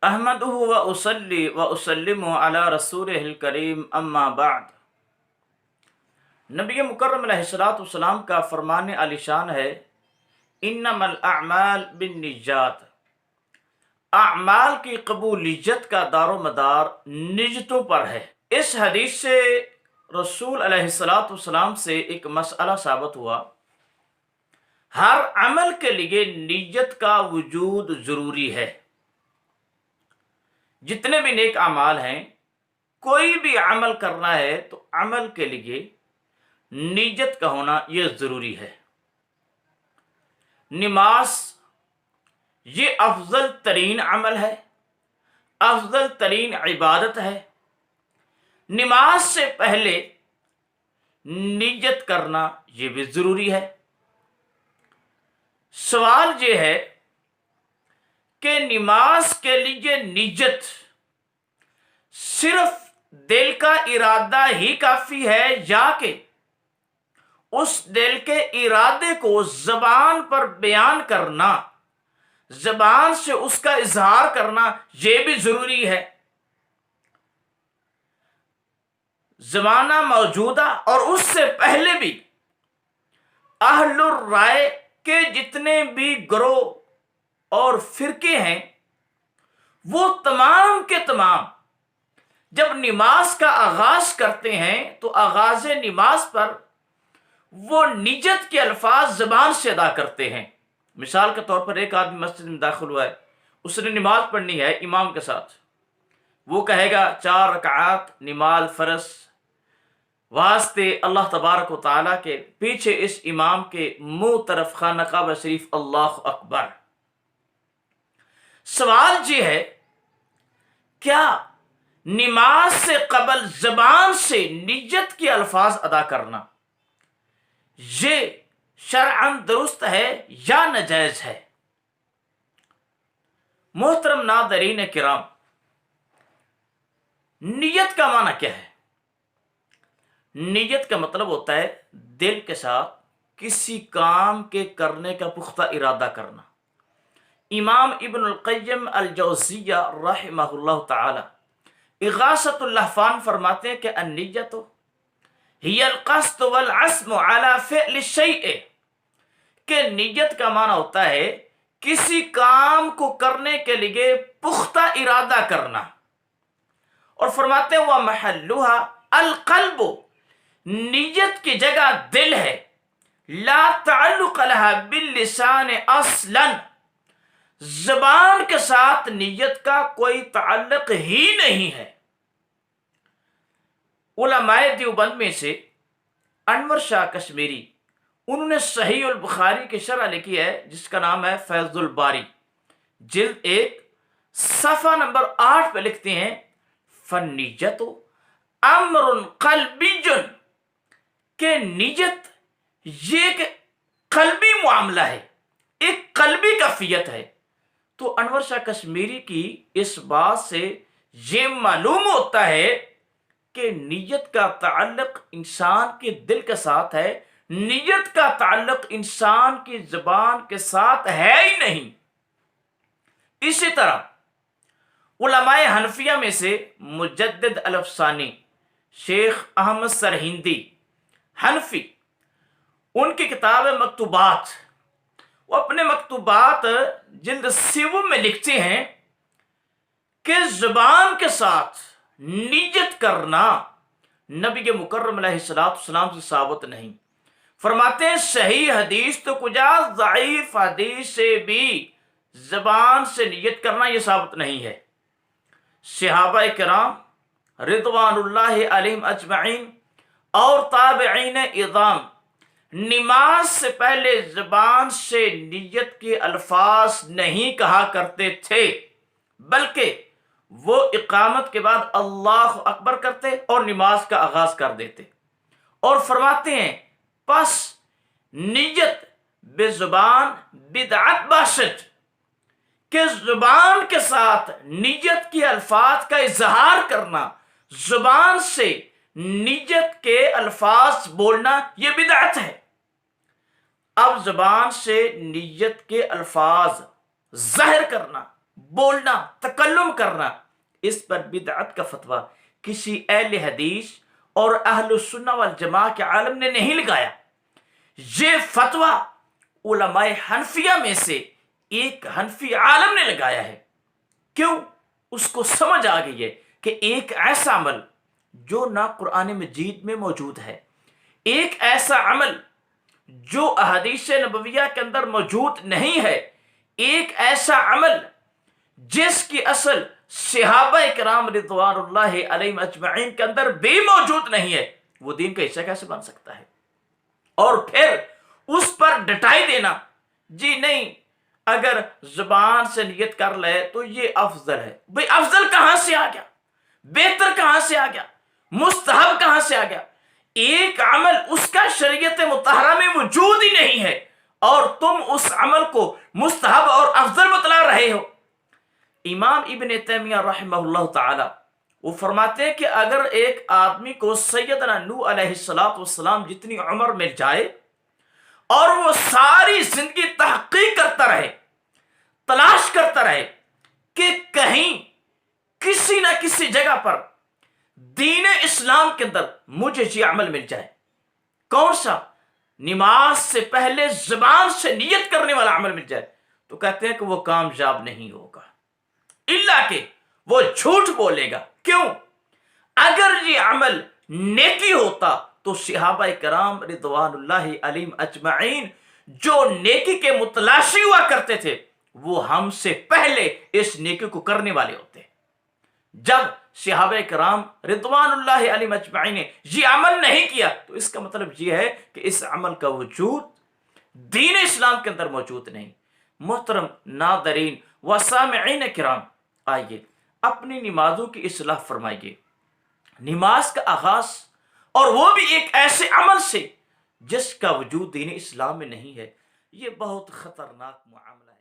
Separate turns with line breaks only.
احمدہ و اصلی و اسلم علی رسولہ الکریم اما بعد۔ نبی مکرم علیہ السلام کا فرمان عالی شان ہے، انما الاعمال بالنیات، اعمال کی قبولیت کا دار و مدار نیتوں پر ہے۔ اس حدیث سے رسول علیہ السلام سے ایک مسئلہ ثابت ہوا، ہر عمل کے لیے نیت کا وجود ضروری ہے۔ جتنے بھی نیک اعمال ہیں، کوئی بھی عمل کرنا ہے تو عمل کے لیے نیت کا ہونا یہ ضروری ہے۔ نماز یہ افضل ترین عمل ہے، افضل ترین عبادت ہے۔ نماز سے پہلے نیت کرنا یہ بھی ضروری ہے۔ سوال یہ ہے کہ نماز کے لیے نیت صرف دل کا ارادہ ہی کافی ہے، یا کہ اس دل کے ارادے کو زبان پر بیان کرنا، زبان سے اس کا اظہار کرنا یہ بھی ضروری ہے؟ زمانہ موجودہ اور اس سے پہلے بھی اہل الرائے کے جتنے بھی گروہ اور فرقے ہیں، وہ تمام کے تمام جب نماز کا آغاز کرتے ہیں تو آغاز نماز پر وہ نیت کے الفاظ زبان سے ادا کرتے ہیں۔ مثال کے طور پر ایک آدمی مسجد میں داخل ہوا ہے، اس نے نماز پڑھنی ہے امام کے ساتھ، وہ کہے گا 4 رکعات نماز فرض واسطے اللہ تبارک و تعالیٰ کے، پیچھے اس امام کے منہ طرف خانہ کعبہ شریف، اللہ اکبر۔ سوال یہ ہے، کیا نماز سے قبل زبان سے نیت کے الفاظ ادا کرنا یہ شرعاً درست ہے یا ناجائز ہے؟ محترم ناظرین کرام، نیت کا معنی کیا ہے؟ نیت کا مطلب ہوتا ہے دل کے ساتھ کسی کام کے کرنے کا پختہ ارادہ کرنا۔ امام ابن القیم الجوزیہ رحمہ اللہ تعالی اغاثۃ اللہفان فرماتے ہیں کہ النیت ہی القصد والعزم علی فعل الشیء، کہ نیت کا معنی ہوتا ہے کسی کام کو کرنے کے لیے پختہ ارادہ کرنا، اور فرماتے ہیں وَمَحَلُّهَا القلب، نیت کی جگہ دل ہے، لا تعلق لها باللسان اصلا، زبان کے ساتھ نیت کا کوئی تعلق ہی نہیں ہے۔ علماء دیوبند میں سے انور شاہ کشمیری، انہوں نے صحیح البخاری کی شرح لکھی ہے جس کا نام ہے فیض الباری، جلد 1 صفحہ نمبر 8 پہ لکھتے ہیں فَالنِّیَّةُ امر قلبی، کہ نیت یہ ایک قلبی معاملہ ہے، ایک قلبی کیفیت ہے۔ تو انور شاہ کشمیری کی اس بات سے یہ معلوم ہوتا ہے کہ نیت کا تعلق انسان کے دل کے ساتھ ہے، نیت کا تعلق انسان کی زبان کے ساتھ ہے ہی نہیں۔ اسی طرح علماء حنفیہ میں سے مجدد الافسانی شیخ احمد سرہندی حنفی، ان کی کتاب مکتوبات، وہ اپنے مکتوبات جلد 7 میں لکھتے ہیں کہ زبان کے ساتھ نیت کرنا نبی مکرم علیہ السلام سے ثابت نہیں۔ فرماتے ہیں صحیح حدیث تو کجا، ضعیف حدیث سے بھی زبان سے نیت کرنا یہ ثابت نہیں ہے۔ صحابہ کرام رضوان اللہ علیہم اجمعین اور تابعین اعظام نماز سے پہلے زبان سے نیت کے الفاظ نہیں کہا کرتے تھے، بلکہ وہ اقامت کے بعد اللہ اکبر کرتے اور نماز کا آغاز کر دیتے، اور فرماتے ہیں پس نیت بے زبان بدعت باشد، کہ زبان کے ساتھ نیت کے الفاظ کا اظہار کرنا، زبان سے نیت کے الفاظ بولنا یہ بدعت ہے۔ اب زبان سے نیت کے الفاظ ظاہر کرنا، بولنا، تکلم کرنا، اس پر بدعت کا فتویٰ کسی اہل حدیث اور اہل السنہ والجماع کے عالم نے نہیں لگایا۔ یہ فتویٰ علماء حنفیہ میں سے ایک حنفی عالم نے لگایا ہے۔ کیوں؟ اس کو سمجھ آ گئی ہے کہ ایک ایسا عمل جو نہ قرآن مجید میں موجود ہے، ایک ایسا عمل جو احادیث نبویہ کے اندر موجود نہیں ہے، ایک ایسا عمل جس کی اصل صحابہ کرام رضوان اللہ علیہم اجمعین کے اندر بھی موجود نہیں ہے، وہ دین کا حصہ کیسے بن سکتا ہے؟ اور پھر اس پر ڈٹائی دینا، جی نہیں، اگر زبان سے نیت کر لے تو یہ افضل ہے۔ بھئی افضل کہاں سے آ گیا؟ بہتر کہاں سے آ گیا؟ مستحب کہاں سے آ گیا؟ ایک عمل اس کا شریعت مطہرہ میں وجود ہی نہیں ہے اور تم اس عمل کو مستحب اور افضل بتلا رہے ہو۔ امام ابن تیمیہ رحمہ اللہ تعالی وہ فرماتے ہیں کہ اگر ایک آدمی کو سیدنا نوح علیہ السلام جتنی عمر مل جائے اور وہ ساری زندگی تحقیق کرتا رہے، تلاش کرتا رہے کہ کہیں کسی نہ کسی جگہ پر دین اسلام کے اندر مجھے یہ عمل مل جائے، کون سا؟ نماز سے پہلے زبان سے نیت کرنے والا عمل مل جائے، تو کہتے ہیں کہ وہ کامیاب نہیں ہوگا، الا کہ وہ جھوٹ بولے گا۔ کیوں؟ اگر یہ عمل نیکی ہوتا تو صحابہ کرام رضوان اللہ علیہم اجمعین جو نیکی کے متلاشی ہوا کرتے تھے وہ ہم سے پہلے اس نیکی کو کرنے والے ہوتے۔ جب صحابہ کرام رضوان اللہ علیہم اجمعین نے یہ عمل نہیں کیا تو اس کا مطلب یہ ہے کہ اس عمل کا وجود دین اسلام کے اندر موجود نہیں۔ محترم ناظرین و سامعین کرام، آئیے اپنی نمازوں کی اصلاح فرمائیے۔ نماز کا آغاز اور وہ بھی ایک ایسے عمل سے جس کا وجود دین اسلام میں نہیں ہے، یہ بہت خطرناک معاملہ ہے۔